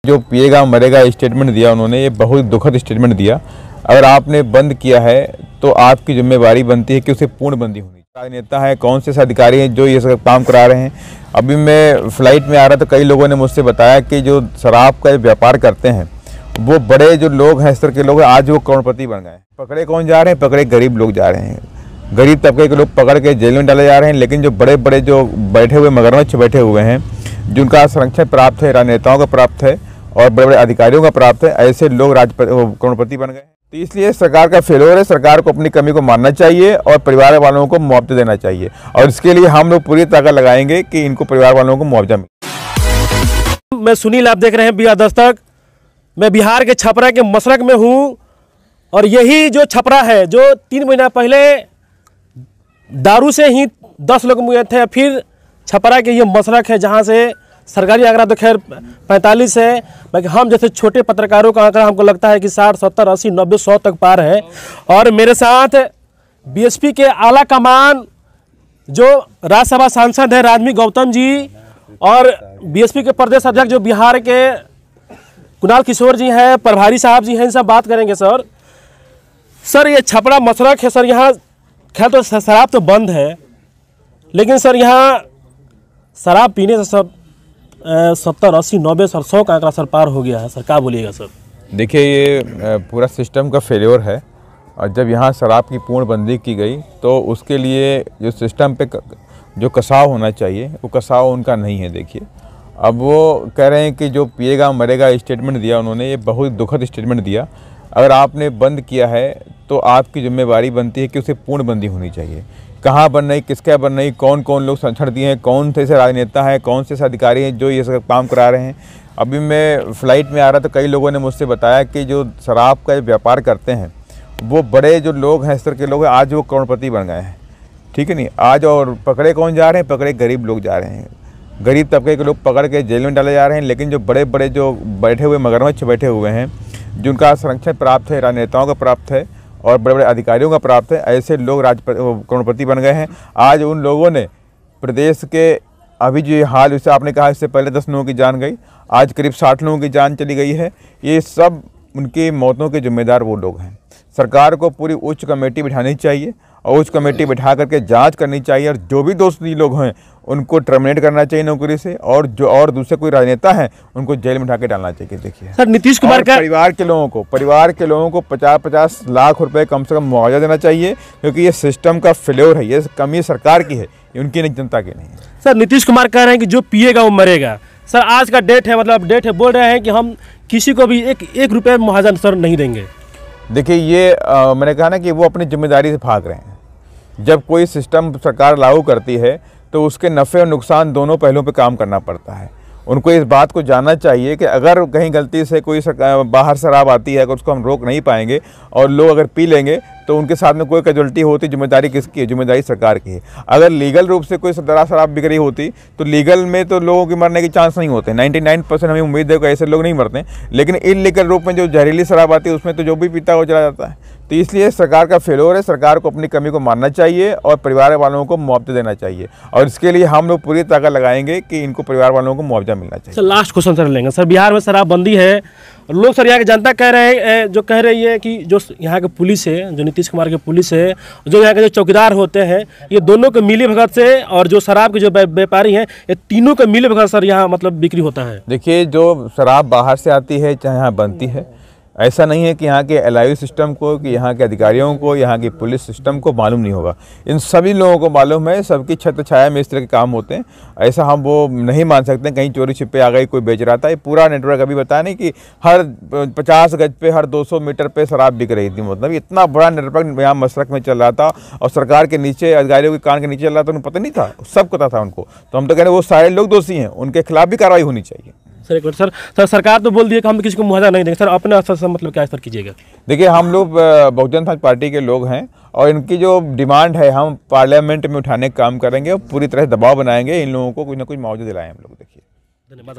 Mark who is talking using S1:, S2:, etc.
S1: जो पिएगा मरेगा स्टेटमेंट दिया उन्होंने, ये बहुत दुखद स्टेटमेंट दिया। अगर आपने बंद किया है तो आपकी जिम्मेवारी बनती है कि उसे पूर्णबंदी होनी चाहिए। राजनेता है, कौन से अधिकारी हैं जो ये सब काम करा रहे हैं। अभी मैं फ्लाइट में आ रहा था, कई लोगों ने मुझसे बताया कि जो शराब का व्यापार करते हैं वो बड़े जो लोग हैं, इस तरह के लोग हैं, आज वो करोड़पति बन गए हैं। पकड़े कौन जा रहे हैं? पकड़े गरीब लोग जा रहे हैं। गरीब तबके के लोग पकड़ के जेल में डाले जा रहे हैं। लेकिन जो बड़े बड़े जो बैठे हुए मगरमच्छ बैठे हुए हैं, जिनका संरक्षण प्राप्त है, राजनेताओं का प्राप्त है और बड़े बड़े अधिकारियों का प्राप्त है, ऐसे लोग करोड़पति बन गए। तो इसलिए सरकार का फेलियर है। सरकार को अपनी कमी को मानना चाहिए और परिवार वालों को मुआवजा देना चाहिए, और इसके लिए हम लोग पूरी ताकत लगाएंगे कि इनको परिवार वालों को मुआवजा मिले।
S2: मैं सुनील, आप देख रहे हैं बिहार दस्तक। मैं बिहार के छपरा के मसरक में हूँ, और यही जो छपरा है जो 3 महीना पहले दारू से ही 10 लोग मुए थे, फिर छपरा के ये मसरक है जहाँ से सरकारी आंकड़ा तो खैर 45 है, बाकी हम जैसे छोटे पत्रकारों का आंकड़ा हमको लगता है कि 60, 70, 80, 90, 100 तक पार है। और मेरे साथ बीएसपी के आला कमान जो राज्यसभा सांसद है राजमी गौतम जी, और बीएसपी के प्रदेश अध्यक्ष जो बिहार के कुणाल किशोर जी हैं, प्रभारी साहब जी हैं, इनसे बात करेंगे। सर ये छपरा मसरक है सर, यहाँ खैर तो शराब तो बंद है, लेकिन सर यहाँ शराब पीने से सब 70, 80, 90, 100 का आंकड़ा सर पार हो गया है। सर क्या बोलिएगा सर?
S1: देखिए, ये पूरा सिस्टम का फेलियर है, और जब यहाँ शराब की पूर्णबंदी की गई तो उसके लिए जो सिस्टम पे जो कसाव होना चाहिए वो कसाव उनका नहीं है। देखिए, अब वो कह रहे हैं कि जो पिएगा मरेगा स्टेटमेंट दिया उन्होंने, ये बहुत दुखद स्टेटमेंट दिया। अगर आपने बंद किया है तो आपकी जिम्मेवारी बनती है कि उसे पूर्णबंदी होनी चाहिए। कहाँ बन रही, किसका बन रही, कौन कौन लोग संरक्षण दिए हैं, कौन से राजनेता हैं, कौन से अधिकारी हैं जो ये सब काम करा रहे हैं। अभी मैं फ्लाइट में आ रहा था, कई लोगों ने मुझसे बताया कि जो शराब का व्यापार करते हैं वो बड़े जो लोग हैं, इस तरह के लोग हैं, आज वो करोड़पति बन गए हैं। ठीक है नहीं, आज और पकड़े कौन जा रहे हैं? पकड़े गरीब लोग जा रहे हैं। गरीब तबके के लोग पकड़ के जेल में डाले जा रहे हैं। लेकिन जो बड़े बड़े जो बैठे हुए मगरमच्छ बैठे हुए हैं, जिनका संरक्षण प्राप्त है, राजनेताओं का प्राप्त है और बड़े बड़े अधिकारियों का प्राप्त है, ऐसे लोग करोड़पति बन गए हैं। आज उन लोगों ने प्रदेश के अभी जो हाल, जैसे आपने कहा इससे पहले 10 लोगों की जान गई, आज करीब 60 लोगों की जान चली गई है। ये सब उनकी मौतों के जिम्मेदार वो लोग हैं। सरकार को पूरी उच्च कमेटी बिठानी चाहिए और उच्च कमेटी बिठा करके जांच करनी चाहिए, और जो भी दोषी लोग हैं उनको टर्मिनेट करना चाहिए नौकरी से, और जो और दूसरे कोई राजनेता हैं उनको जेल में उठा के डालना चाहिए। देखिए
S2: सर, नीतीश कुमार का
S1: परिवार के लोगों को 50-50 लाख रुपए कम से कम मुआवजा देना चाहिए, क्योंकि ये सिस्टम का फेलियर है। ये कमी सरकार की है, ये उनकी नहीं, जनता की नहीं है।
S2: सर, नीतीश कुमार कह रहे हैं कि जो पिएगा वो मरेगा। सर आज का डेट है, मतलब डेट है, बोल रहे हैं कि हम किसी को भी एक रुपये मुआवजा सर नहीं देंगे।
S1: देखिए, ये मैंने कहा ना कि वो अपनी जिम्मेदारी से भाग रहे हैं। जब कोई सिस्टम सरकार लागू करती है तो उसके नफ़े और नुकसान दोनों पहलुओं पे काम करना पड़ता है। उनको इस बात को जानना चाहिए कि अगर कहीं गलती से कोई बाहर शराब आती है, अगर उसको हम रोक नहीं पाएंगे और लोग अगर पी लेंगे तो उनके साथ में कोई कैजुअल्टी होती, जिम्मेदारी किसकी है? जिम्मेदारी सरकार की है। अगर लीगल रूप से कोई शराब बिक रही होती तो लीगल में तो लोगों के मरने के चांस नहीं होते। 99% हमें उम्मीद है कि ऐसे लोग नहीं मरते, लेकिन इलीगल रूप में जो जहरीली शराब आती है उसमें तो जो भी पीता है वो चला जाता है। तो इसलिए सरकार का फेलियर है। सरकार को अपनी कमी को मानना चाहिए और परिवार वालों को मुआवजा देना चाहिए, और इसके लिए हम लोग पूरी ताकत लगाएंगे कि इनको परिवार वालों को मुआवजा मिलना चाहिए।
S2: सर लास्ट क्वेश्चन सर लेंगे। सर बिहार में शराबबंदी है, लोग सर यहाँ की जनता कह रहे हैं, जो कह रही है कि जो यहाँ के पुलिस है, जो नीतीश कुमार की पुलिस है, जो यहाँ के जो चौकीदार होते हैं, ये दोनों के मिली भगत से, और जो शराब के जो व्यापारी हैं, ये तीनों के मिली भगत सर यहाँ मतलब बिक्री होता है।
S1: देखिए, जो शराब बाहर से आती है चाहे यहाँ बनती है, ऐसा नहीं है कि यहाँ के एलआईयू सिस्टम को, कि यहाँ के अधिकारियों को, यहाँ की पुलिस सिस्टम को मालूम नहीं होगा। इन सभी लोगों को मालूम है, सबकी छत्र छाया में इस तरह के काम होते हैं। ऐसा हम वो नहीं मान सकते कहीं चोरी छिपे आ गई, कोई बेच रहा था। ये पूरा नेटवर्क अभी बताया नहीं कि हर 50 गज पे, हर 200 मीटर पे शराब बिक रही थी। मतलब इतना बड़ा नेटवर्क यहाँ मसरक में चल रहा था, और सरकार के नीचे, अधिकारियों के कान के नीचे चल रहा था। उनको पता नहीं था, सब पता था उनको। तो हम तो कह रहे हैं वो सारे लोग दोषी हैं, उनके खिलाफ भी कार्रवाई होनी चाहिए।
S2: सर एक मिनट सर, सरकार तो बोल दी है कि हम किसी को मुआवजा नहीं देंगे। सर अपने असर से मतलब क्या असर कीजिएगा?
S1: देखिए, हम लोग बहुजन समाज पार्टी के लोग हैं, और इनकी जो डिमांड है हम पार्लियामेंट में उठाने का काम करेंगे, और पूरी तरह दबाव बनाएंगे इन लोगों को कुछ ना कुछ मुआवजा दिलाएं हम लोग। देखिए,
S2: धन्यवाद।